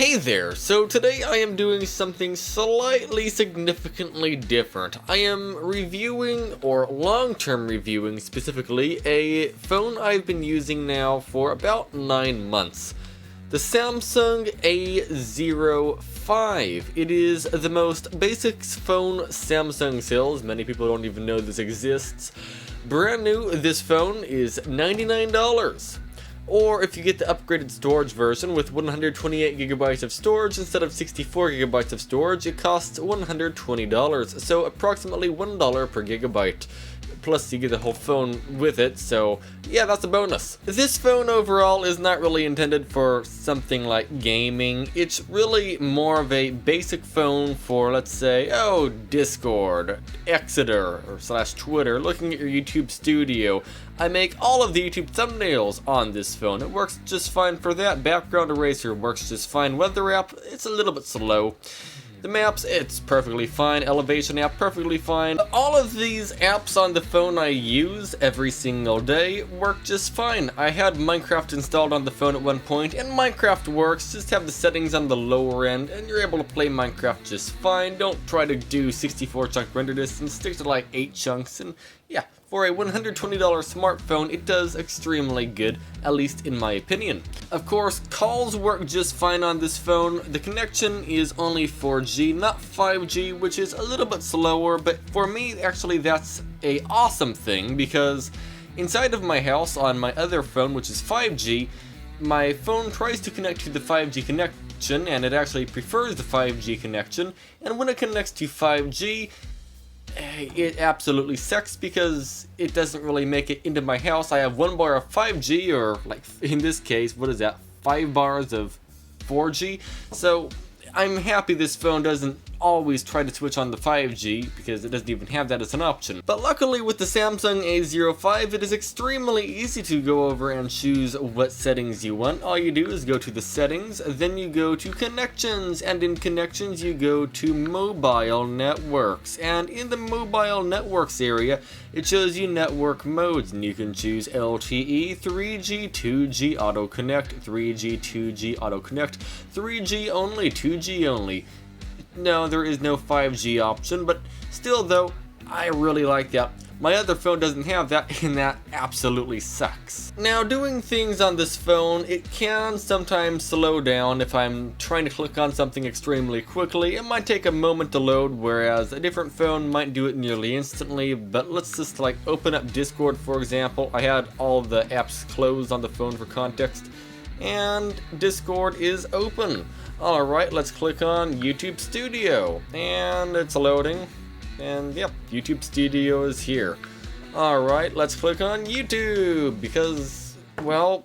Hey there, so today I am doing something slightly significantly different. I am reviewing, or long-term reviewing specifically, a phone I've been using now for about 9 months. The Samsung A05. It is the most basic phone Samsung sells. Many people don't even know this exists. Brand new, this phone is $99. Or if you get the upgraded storage version with 128GB of storage instead of 64GB of storage, it costs $120, so approximately $1 per gigabyte. Plus you get the whole phone with it, so yeah, that's a bonus. This phone overall is not really intended for something like gaming. It's really more of a basic phone for, let's say, Discord, Exeter, or /Twitter, looking at your YouTube studio. I make all of the YouTube thumbnails on this phone. It works just fine for that. Background eraser works just fine. Weather app, it's a little bit slow. The maps, it's perfectly fine. Elevation app, perfectly fine. All of these apps on the phone I use every single day work just fine. I had Minecraft installed on the phone at one point, and Minecraft works. Just have the settings on the lower end, and you're able to play Minecraft just fine. Don't try to do 64 chunk render distance. Stick to like 8 chunks, and yeah, for a $120 smartphone, it does extremely good, at least in my opinion. Of course, calls work just fine on this phone. The connection is only 4G, not 5G, which is a little bit slower, but for me, actually, that's an awesome thing, because inside of my house on my other phone, which is 5G, my phone tries to connect to the 5G connection, and it actually prefers the 5G connection, and when it connects to 5G, it absolutely sucks because it doesn't really make it into my house. I have 1 bar of 5G, or like in this case, what is that, 5 bars of 4G? So I'm happy this phone doesn't always try to switch on the 5G because it doesn't even have that as an option. But luckily with the Samsung A05, it is extremely easy to go over and choose what settings you want. All you do is go to the settings, then you go to connections, and in connections you go to mobile networks. And in the mobile networks area, it shows you network modes, and you can choose LTE, 3G, 2G, auto connect, 3G, 2G, auto connect, 3G only, 2G only. No, there is no 5G option, but still though, I really like that. My other phone doesn't have that, and that absolutely sucks. Now, doing things on this phone, it can sometimes slow down. If I'm trying to click on something extremely quickly, it might take a moment to load, whereas a different phone might do it nearly instantly. But let's just like open up Discord, for example. I had all the apps closed on the phone for context, and Discord is open. Alright, let's click on YouTube Studio, and it's loading, and yep, YouTube Studio is here. Alright, let's click on YouTube, because, well,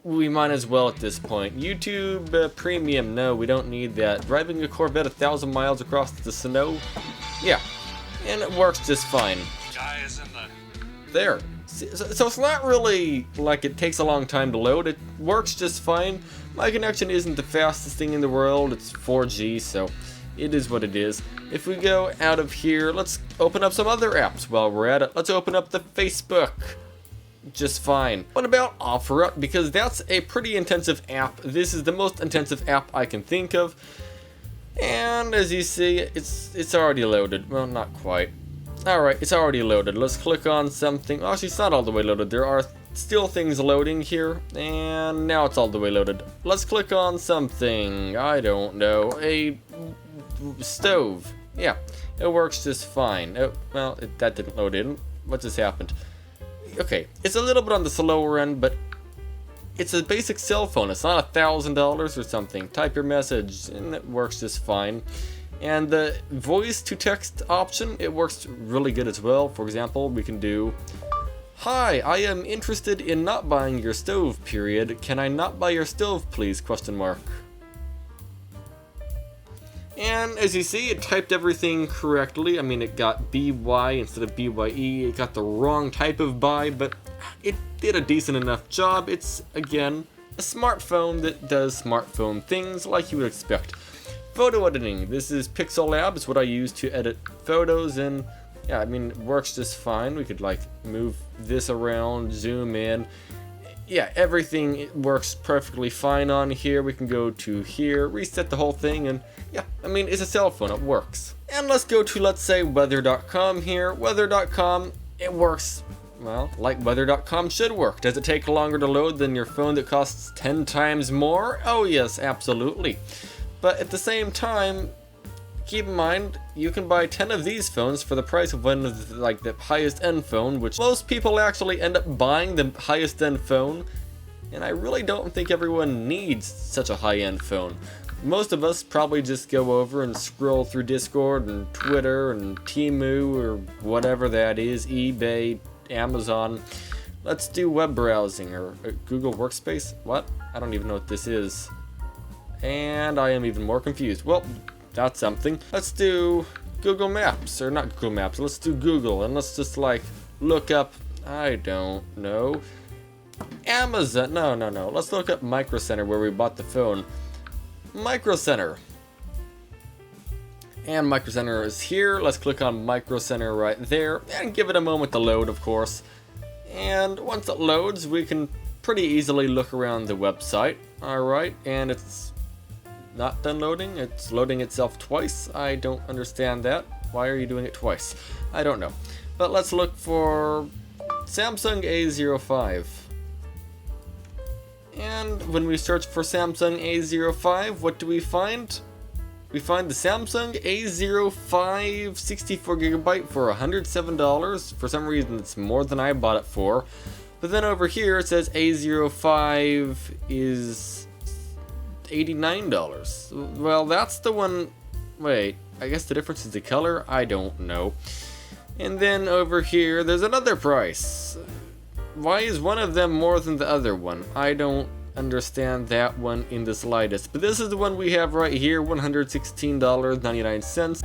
we might as well at this point. YouTube Premium, no, we don't need that. Driving a Corvette 1,000 miles across the snow? Yeah, and it works just fine. There. So it's not really like it takes a long time to load, it works just fine. My connection isn't the fastest thing in the world, it's 4G, so it is what it is. If we go out of here, let's open up some other apps while we're at it. Let's open up the Facebook. Just fine. What about OfferUp? Because that's a pretty intensive app. This is the most intensive app I can think of. And as you see, it's already loaded. Well, not quite. Alright, it's already loaded. Let's click on something. Actually, it's not all the way loaded. There are still things loading here, and now it's all the way loaded. Let's click on something. I don't know. A stove. Yeah, it works just fine. Oh, well, that didn't load in. What just happened? Okay, it's a little bit on the slower end, but it's a basic cell phone. It's not $1,000 or something. Type your message, and it works just fine. And the voice to text option, it works really good as well. For example, we can do, "Hi, I am interested in not buying your stove, period. Can I not buy your stove, please, question mark." And as you see, it typed everything correctly. I mean, it got BY instead of BYE. It got the wrong type of buy, but it did a decent enough job. It's, again, a smartphone that does smartphone things like you would expect. Photo editing. This is Pixel Lab. It's what I use to edit photos, and yeah, I mean, it works just fine. We could like move this around, zoom in. yeah, everything works perfectly fine on here. We can go to here, reset the whole thing, and yeah, I mean, it's a cell phone, it works. And let's go to, let's say, weather.com here. Weather.com, it works, well, like weather.com should work. Does it take longer to load than your phone that costs 10 times more? Oh yes, absolutely. But at the same time, keep in mind, you can buy 10 of these phones for the price of one of the highest end phone, which most people actually end up buying the highest end phone, and I really don't think everyone needs such a high end phone. Most of us probably just go over and scroll through Discord and Twitter and Temu or whatever that is, eBay, Amazon. Let's do web browsing or Google Workspace. What? I don't even know what this is. And I am even more confused. Well, that's something. Let's do Google Maps, or not Google Maps, let's do Google, and let's just like look up, I don't know, Amazon, no, let's look up Micro Center where we bought the phone. Micro Center. And Micro Center is here. Let's click on Micro Center right there, and give it a moment to load, of course. And once it loads, we can pretty easily look around the website. Alright, and it's not done loading, it's loading itself twice. I don't understand that. Why are you doing it twice? I don't know. But let's look for Samsung A05. And when we search for Samsung A05, what do we find? We find the Samsung A05 64GB for $107. For some reason it's more than I bought it for. But then over here it says A05 is $89. Well, that's the one. Wait, I guess the difference is the color? I don't know. And then over here, there's another price. Why is one of them more than the other one? I don't understand that one in the slightest. But this is the one we have right here, $116.99.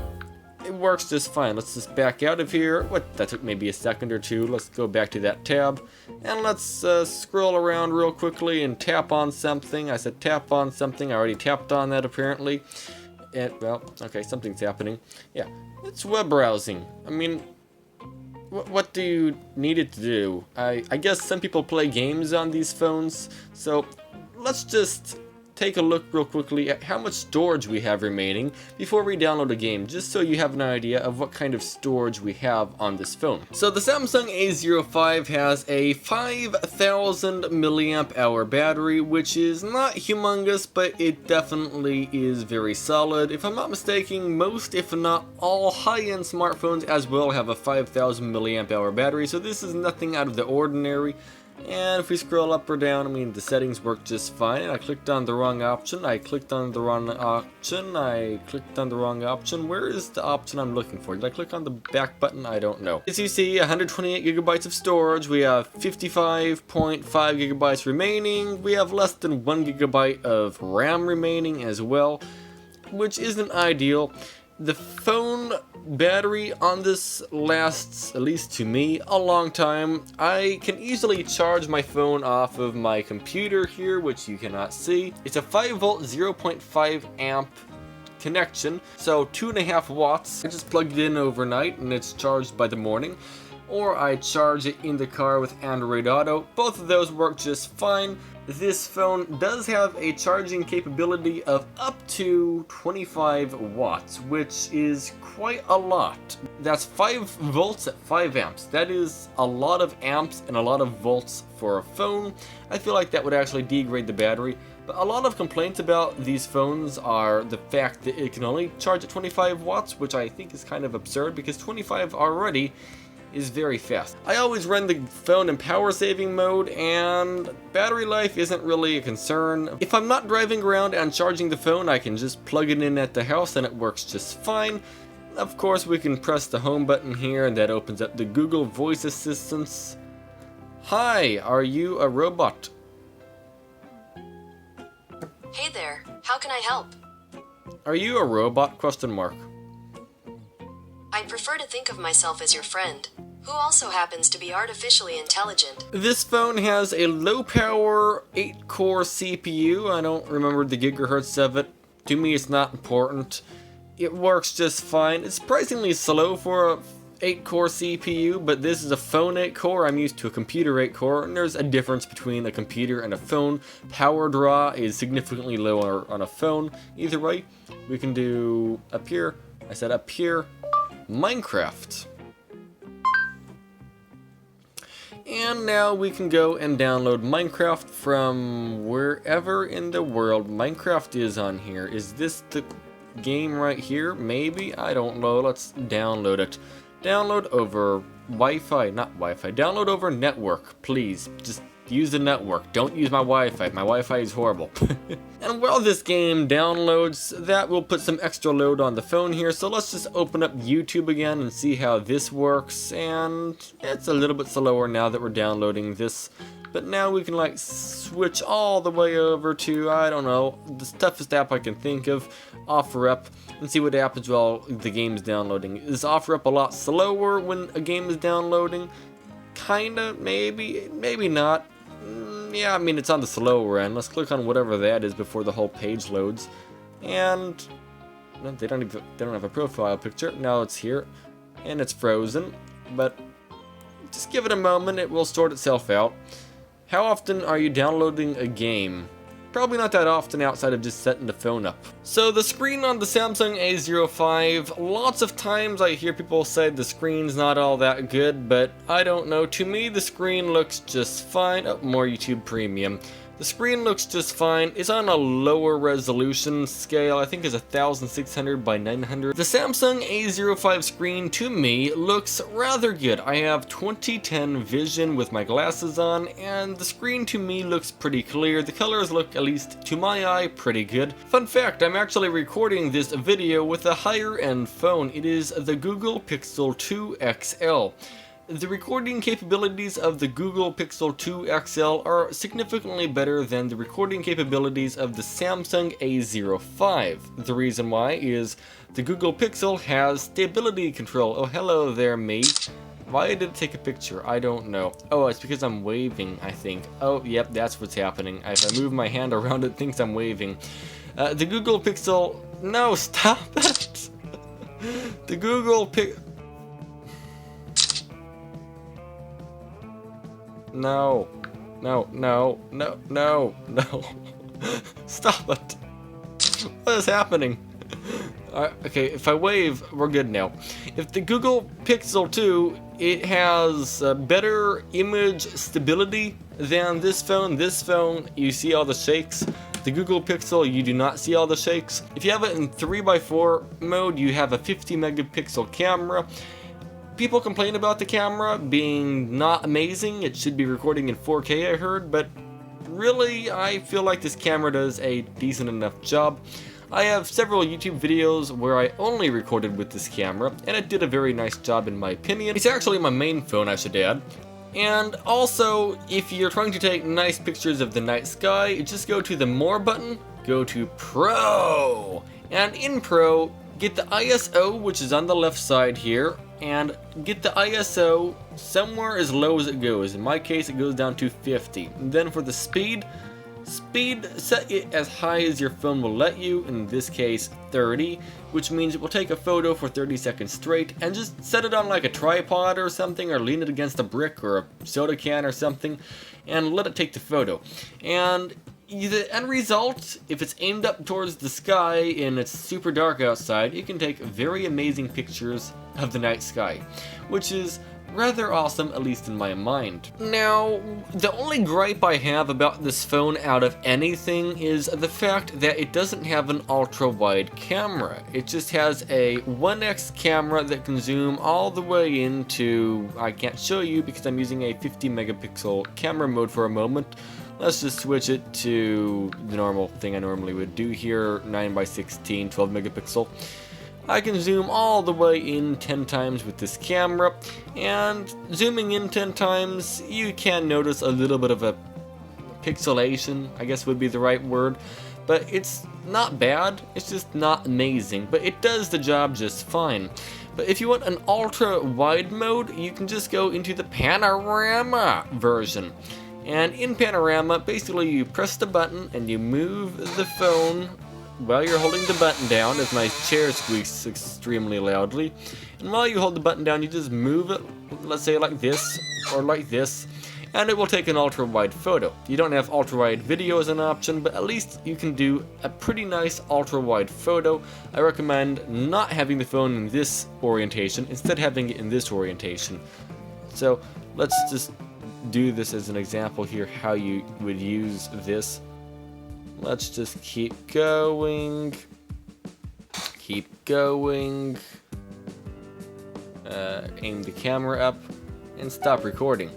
It works just fine. Let's just back out of here. What? That took maybe a second or two. Let's go back to that tab. And let's scroll around real quickly and tap on something. I said tap on something. I already tapped on that apparently. And, well, okay, something's happening. Yeah, it's web browsing. I mean, what do you need it to do? I guess some people play games on these phones. So let's just take a look real quickly at how much storage we have remaining before we download a game, just so you have an idea of what kind of storage we have on this phone. So the Samsung A05 has a 5,000 milliamp hour battery, which is not humongous, but it definitely is very solid. If I'm not mistaken, most, if not all, high-end smartphones as well have a 5,000 milliamp hour battery, so this is nothing out of the ordinary. And if we scroll up or down, I mean, the settings work just fine. I clicked on the wrong option. I clicked on the wrong option. I clicked on the wrong option. Where is the option I'm looking for? Did I click on the back button? I don't know. As you see, 128 gigabytes of storage. We have 55.5 gigabytes remaining. We have less than 1 gigabyte of RAM remaining as well, which isn't ideal. The phone battery on this lasts, at least to me, a long time. I can easily charge my phone off of my computer here, which you cannot see. It's a 5 volt 0.5 amp connection, so 2.5 watts. I just plugged it in overnight and it's charged by the morning. Or I charge it in the car with Android Auto. Both of those work just fine. This phone does have a charging capability of up to 25 watts, which is quite a lot. That's 5 volts at 5 amps. That is a lot of amps and a lot of volts for a phone. I feel like that would actually degrade the battery. But a lot of complaints about these phones are the fact that it can only charge at 25 watts, which I think is kind of absurd because 25 already is very fast. I always run the phone in power saving mode, and battery life isn't really a concern. If I'm not driving around and charging the phone, I can just plug it in at the house and it works just fine. Of course, we can press the home button here and that opens up the Google voice assistants. Hi, are you a robot? Hey there, how can I help? Are you a robot? Question mark. I prefer to think of myself as your friend, who also happens to be artificially intelligent. This phone has a low-power 8-core CPU. I don't remember the gigahertz of it. To me, it's not important. It works just fine. It's surprisingly slow for 8-core CPU, but this is a phone 8-core. I'm used to a computer 8-core, and there's a difference between a computer and a phone. Power draw is significantly lower on a phone. Either way, we can do up here. I said up here, Minecraft. And now we can go and download Minecraft from wherever in the world Minecraft is on here. Is this the game right here? Maybe? I don't know. Let's download it. Download over Wi-Fi, not Wi-Fi. Download over network, please. Just use the network. Don't use my Wi-Fi. My Wi-Fi is horrible. And while this game downloads, that will put some extra load on the phone here. So let's just open up YouTube again and see how this works. And it's a little bit slower now that we're downloading this. But now we can like switch all the way over to, I don't know, the toughest app I can think of, OfferUp, and see what happens while the game is downloading. Is OfferUp a lot slower when a game is downloading? Kinda, maybe, maybe not. Yeah, I mean, it's on the slower end. Let's click on whatever that is before the whole page loads. And no, they don't have a profile picture. Now it's here, and it's frozen. But just give it a moment; it will sort itself out. How often are you downloading a game? Probably not that often outside of just setting the phone up. So the screen on the Samsung A05, lots of times I hear people say the screen's not all that good, but I don't know. To me, the screen looks just fine. Oh, more YouTube Premium. The screen looks just fine. It's on a lower resolution scale. I think it's 1600 by 900. The Samsung A05 screen, to me, looks rather good. I have 2010 vision with my glasses on, and the screen to me looks pretty clear. The colors look, at least to my eye, pretty good. Fun fact, I'm actually recording this video with a higher end phone. It is the Google Pixel 2 XL. The recording capabilities of the Google Pixel 2 XL are significantly better than the recording capabilities of the Samsung A05. The reason why is the Google Pixel has stability control. Oh, hello there, me. Why did it take a picture? I don't know. Oh, it's because I'm waving, I think. Oh, yep, that's what's happening. If I move my hand around, it thinks I'm waving. The Google Pixel... No, stop it! The Google Pixel... No. No, no, no, no, no. Stop it. What is happening? Okay, if I wave, we're good now. If the Google Pixel 2, it has better image stability than this phone. This phone, you see all the shakes. The Google Pixel, you do not see all the shakes. If you have it in 3x4 mode, you have a 50 megapixel camera. People complain about the camera being not amazing. It should be recording in 4K, I heard, but really, I feel like this camera does a decent enough job. I have several YouTube videos where I only recorded with this camera, and it did a very nice job in my opinion. It's actually my main phone, I should add. And also, if you're trying to take nice pictures of the night sky, just go to the More button, go to Pro, and in Pro, get the ISO, which is on the left side here, and get the ISO somewhere as low as it goes. In my case, it goes down to 50. And then for the speed, set it as high as your phone will let you, in this case 30, which means it will take a photo for 30 seconds straight, and just set it on like a tripod or something, or lean it against a brick or a soda can or something, and let it take the photo. And the end result, if it's aimed up towards the sky and it's super dark outside, you can take very amazing pictures of the night sky, which is rather awesome, at least in my mind. Now, the only gripe I have about this phone out of anything is the fact that it doesn't have an ultra-wide camera. It just has a 1x camera that can zoom all the way into, I can't show you because I'm using a 50 megapixel camera mode for a moment. Let's just switch it to the normal thing I normally would do here, 9x16, 12 megapixel. I can zoom all the way in 10 times with this camera, and zooming in 10 times, you can notice a little bit of a pixelation, I guess would be the right word, but it's not bad, it's just not amazing, but it does the job just fine. But if you want an ultra-wide mode, you can just go into the panorama version. And in panorama, basically you press the button and you move the phone while you're holding the button down, as my chair squeaks extremely loudly, and while you hold the button down, you just move it, let's say like this, or like this, and it will take an ultra-wide photo. You don't have ultra-wide video as an option, but at least you can do a pretty nice ultra-wide photo. I recommend not having the phone in this orientation, instead having it in this orientation. So let's just do this as an example here, how you would use this. Let's just keep going. Aim the camera up and stop recording.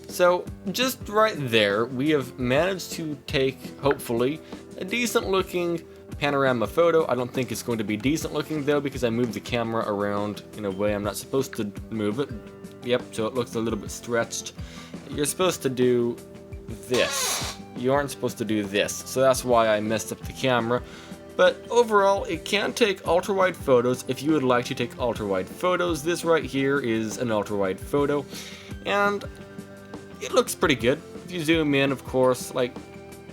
So just right there, we have managed to take, hopefully, a decent looking panorama photo. I don't think it's going to be decent looking though, because I moved the camera around in a way I'm not supposed to move it. Yep, so it looks a little bit stretched. You're supposed to do this. You aren't supposed to do this, so that's why I messed up the camera. But overall, it can take ultra-wide photos if you would like to take ultra-wide photos. This right here is an ultra-wide photo, and it looks pretty good. If you zoom in, of course, like,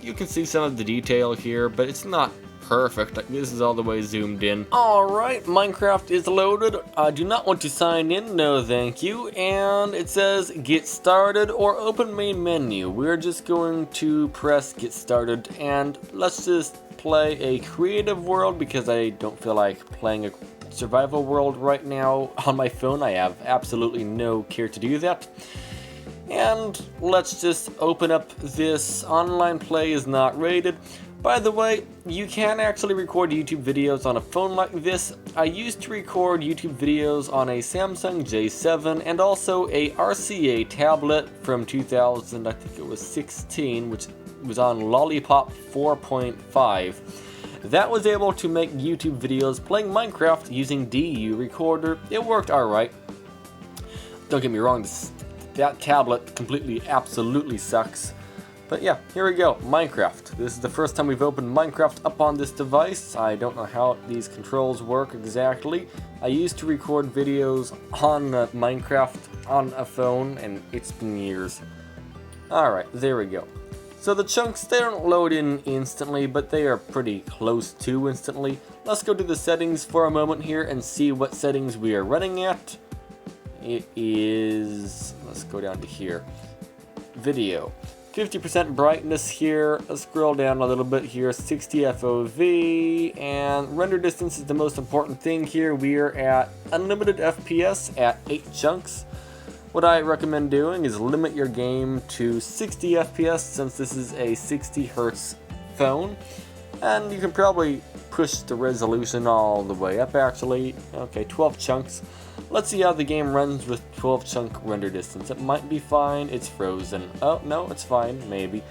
you can see some of the detail here, but it's not perfect. Like, this is all the way zoomed in. Alright, Minecraft is loaded. I do not want to sign in, no thank you. And it says get started or open main menu. We're just going to press get started, and let's just play a creative world because I don't feel like playing a survival world right now on my phone. I have absolutely no care to do that. And let's just open up this. Online play is not rated. By the way, you can actually record YouTube videos on a phone like this. I used to record YouTube videos on a Samsung J07 and also a RCA tablet from 2000, I think it was 16, which was on Lollipop 4.5. That was able to make YouTube videos playing Minecraft using DU recorder. It worked alright. Don't get me wrong, that tablet completely, absolutely sucks. But yeah, here we go, Minecraft. This is the first time we've opened Minecraft up on this device. I don't know how these controls work exactly. I used to record videos on Minecraft on a phone, and it's been years. Alright, there we go. So the chunks, they don't load in instantly, but they are pretty close to instantly. Let's go to the settings for a moment here and see what settings we are running at. It is, let's go down to here, video, 50% brightness here. Let's scroll down a little bit here, 60 FOV, and render distance is the most important thing here. We are at unlimited FPS at 8 chunks. What I recommend doing is limit your game to 60 FPS since this is a 60 Hz phone, and you can probably push the resolution all the way up actually. Okay, 12 chunks. Let's see how the game runs with 12 chunk render distance. It might be fine. It's frozen. Oh, no, it's fine. Maybe.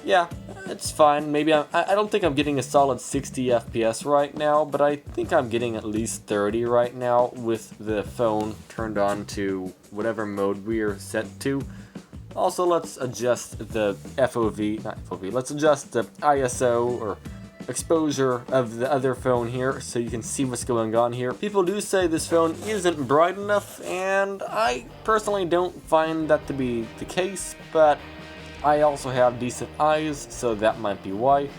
Yeah, it's fine. Maybe I don't think I'm getting a solid 60 FPS right now, but I think I'm getting at least 30 right now with the phone turned on to whatever mode we are set to. Also, let's adjust the FOV, not FOV, let's adjust the ISO or exposure of the other phone here so you can see what's going on here. People do say this phone isn't bright enough, and I personally don't find that to be the case, but I also have decent eyes, so that might be why.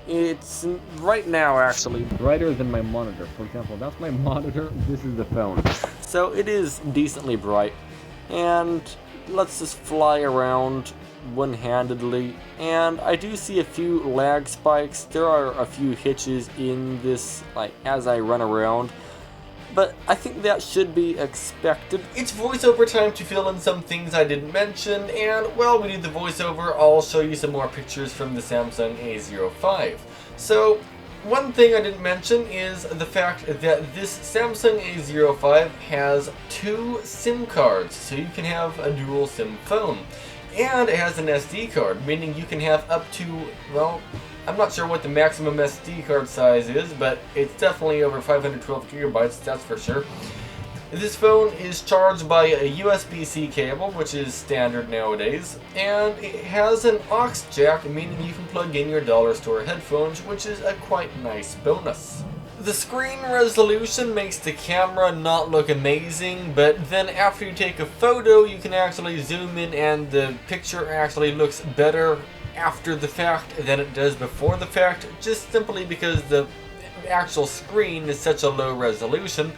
It's right now actually brighter than my monitor. For example, that's my monitor, this is the phone. So it is decently bright, and let's just fly around one-handedly, and I do see a few lag spikes. There are a few hitches in this, like, as I run around, but I think that should be expected. It's voiceover time to fill in some things I didn't mention, and while we do the voiceover, I'll show you some more pictures from the Samsung A05. So, one thing I didn't mention is the fact that this Samsung A05 has 2 SIM cards, so you can have a dual SIM phone. And it has an SD card, meaning you can have up to, well, I'm not sure what the maximum SD card size is, but it's definitely over 512 gigabytes, that's for sure. This phone is charged by a USB-C cable, which is standard nowadays, and it has an aux jack, meaning you can plug in your dollar store headphones, which is a quite nice bonus. The screen resolution makes the camera not look amazing, but then after you take a photo, you can actually zoom in and the picture actually looks better after the fact than it does before the fact, just simply because the actual screen is such a low resolution,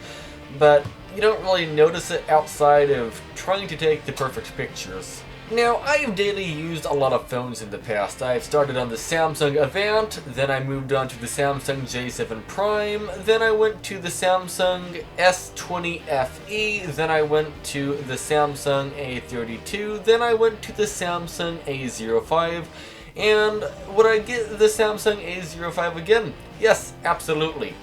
but you don't really notice it outside of trying to take the perfect pictures. Now, I have daily used a lot of phones in the past. I've started on the Samsung Avant, then I moved on to the Samsung J7 Prime, then I went to the Samsung S20 FE, then I went to the Samsung A32, then I went to the Samsung A05, and would I get the Samsung A05 again? Yes, absolutely.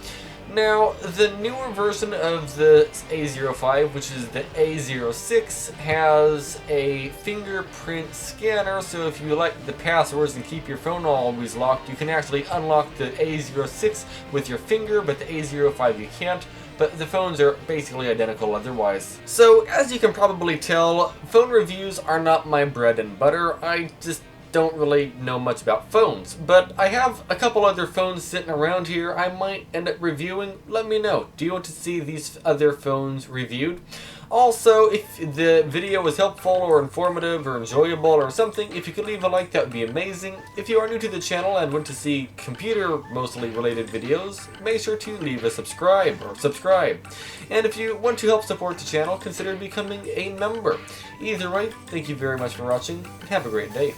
Now, the newer version of the A05, which is the A06, has a fingerprint scanner, so if you like the passwords and keep your phone always locked, you can actually unlock the A06 with your finger, but the A05 you can't. But the phones are basically identical otherwise. So, as you can probably tell, phone reviews are not my bread and butter. I just don't really know much about phones, but I have a couple other phones sitting around here I might end up reviewing. Let me know. Do you want to see these other phones reviewed? Also, if the video was helpful or informative or enjoyable or something, if you could leave a like, that would be amazing. If you are new to the channel and want to see computer mostly related videos, make sure to leave a subscribe. And if you want to help support the channel, consider becoming a member. Either way, thank you very much for watching and have a great day.